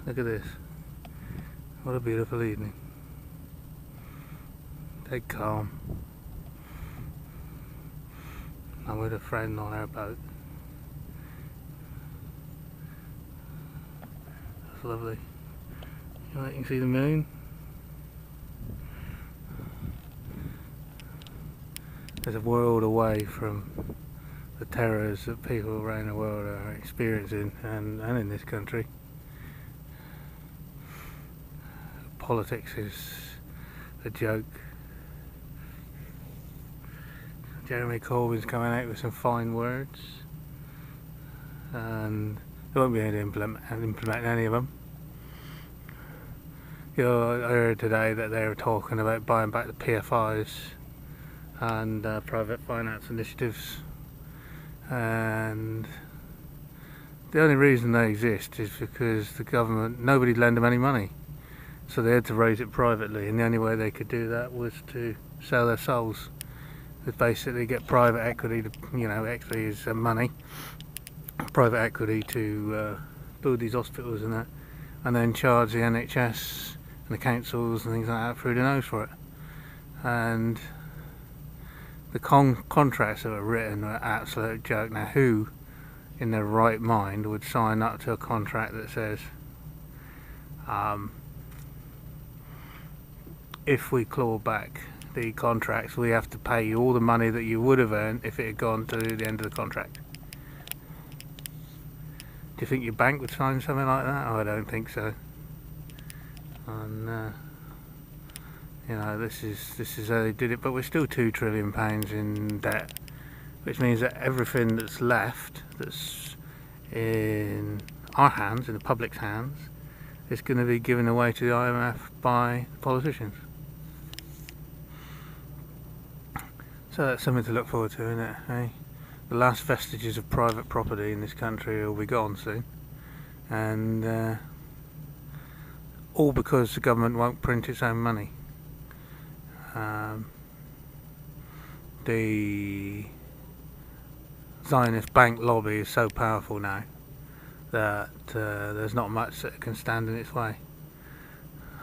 Look at this. What a beautiful evening. Dead calm. I'm with a friend on our boat. That's lovely. You can see the moon. There's a world away from the terrors that people around the world are experiencing, and in this country. Politics is a joke. Jeremy Corbyn's coming out with some fine words, and they won't be able to implement any of them. You know, I heard today that they were talking about buying back the PFIs and private finance initiatives, and the only reason they exist is because the government, nobody lent them any money, so they had to raise it privately, and the only way they could do that was to sell their souls. They basically get private equity to, equity is money, private equity to build these hospitals and that, and then charge the NHS and the councils and things like that through the nose for it. And the contracts that were written are an absolute joke. Now, who in their right mind would sign up to a contract that says, if we claw back the contracts, we have to pay you all the money that you would have earned if it had gone to the end of the contract? Do you think your bank would sign something like that? Oh, I don't think so. And this is how they did it. But we're still £2 trillion in debt, which means that everything that's left, that's in our hands, in the public's hands, is going to be given away to the IMF by politicians. So that's something to look forward to, isn't it? Eh? The last vestiges of private property in this country will be gone soon, and all because the government won't print its own money. The Zionist bank lobby is so powerful now that there's not much that can stand in its way.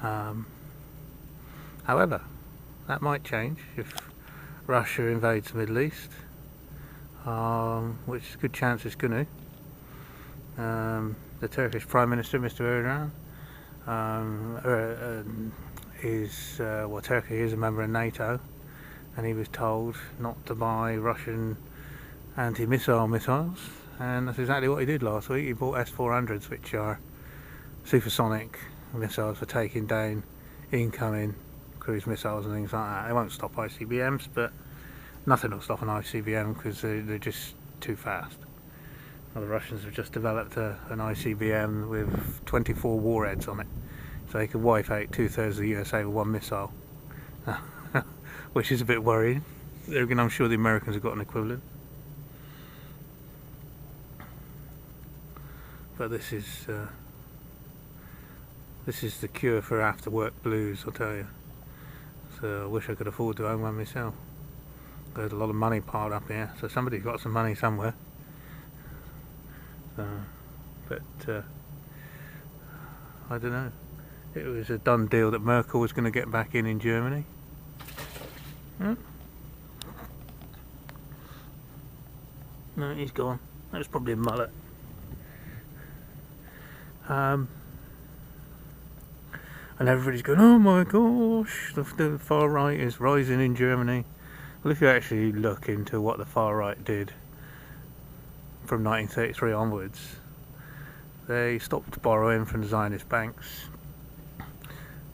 However, that might change if Russia invades the Middle East, which is a good chance it's going to. The Turkish Prime Minister, Mr. Erdogan, Turkey is a member of NATO, and he was told not to buy Russian anti-missile missiles, and that's exactly what he did last week. He bought S-400s, which are supersonic missiles for taking down incoming cruise missiles and things like that. They won't stop ICBMs, but nothing will stop an ICBM because they're just too fast. Well, the Russians have just developed an ICBM with 24 warheads on it, so they could wipe out 2/3 of the USA with one missile, which is a bit worrying. Again, I'm sure the Americans have got an equivalent. But this is the cure for after work blues, I'll tell you. So I wish I could afford to own one myself. There's a lot of money piled up here, so somebody's got some money somewhere. But I don't know. It was a done deal that Merkel was going to get back in Germany. No, he's gone. That was probably a mullet. And everybody's going, oh my gosh, the far right is rising in Germany. Well, if you actually look into what the far right did from 1933 onwards, they stopped borrowing from the Zionist banks.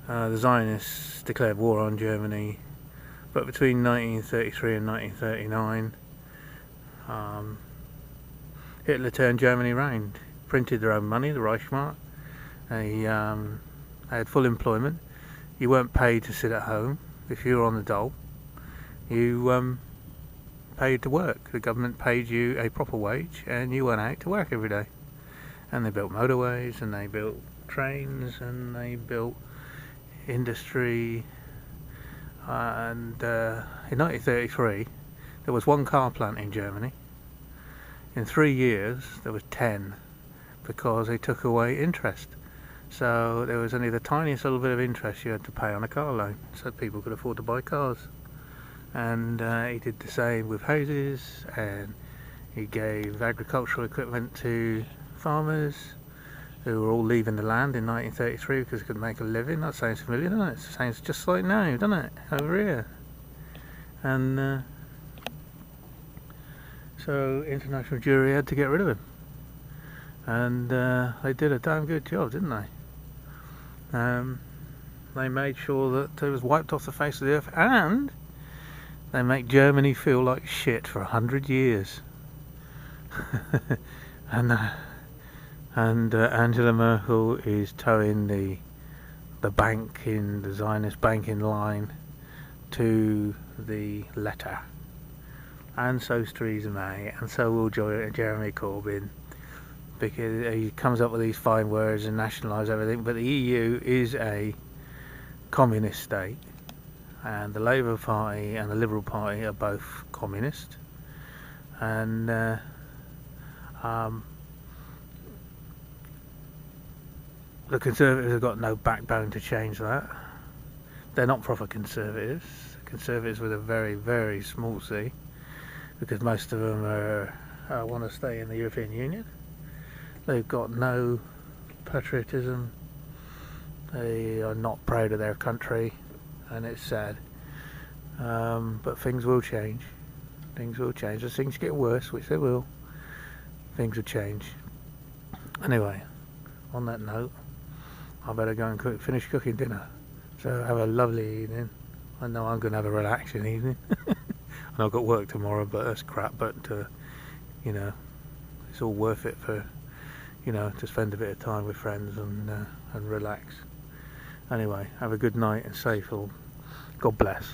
The Zionists declared war on Germany, but between 1933 and 1939, Hitler turned Germany round, printed their own money, the Reichsmark. They had full employment. You weren't paid to sit at home if you were on the dole. You paid to work. The government paid you a proper wage, and you went out to work every day. And they built motorways, and they built trains, and they built industry. And in 1933, there was one car plant in Germany. In 3 years, there was 10, because they took away interest. So there was only the tiniest little bit of interest you had to pay on a car loan, so people could afford to buy cars. And he did the same with houses, and he gave agricultural equipment to farmers who were all leaving the land in 1933 because they couldn't make a living. That sounds familiar, doesn't it? It sounds just like now, doesn't it? Over here. And so international jury had to get rid of him. And they did a damn good job, didn't they? They made sure that it was wiped off the face of the earth, and they make Germany feel like shit for 100 years. and Angela Merkel is towing the Zionist banking line to the letter, and so's Theresa May, and so will Jeremy Corbyn, because he comes up with these fine words and nationalise everything. But the EU is a communist state, and the Labour Party and the Liberal Party are both communist, and the Conservatives have got no backbone to change that. They're not proper Conservatives. Conservatives with a very, very small c, because most of them want to stay in the European Union. They've got no patriotism. They are not proud of their country, and it's sad. But things will change. Things will change. As things get worse, which they will, things will change. Anyway, on that note, I better go and finish cooking dinner. So have a lovely evening. I know I'm going to have a relaxing evening. And I've got work tomorrow, but that's crap. But, you know, it's all worth it for, you know, to spend a bit of time with friends and relax. Anyway, have a good night and safe all. God bless.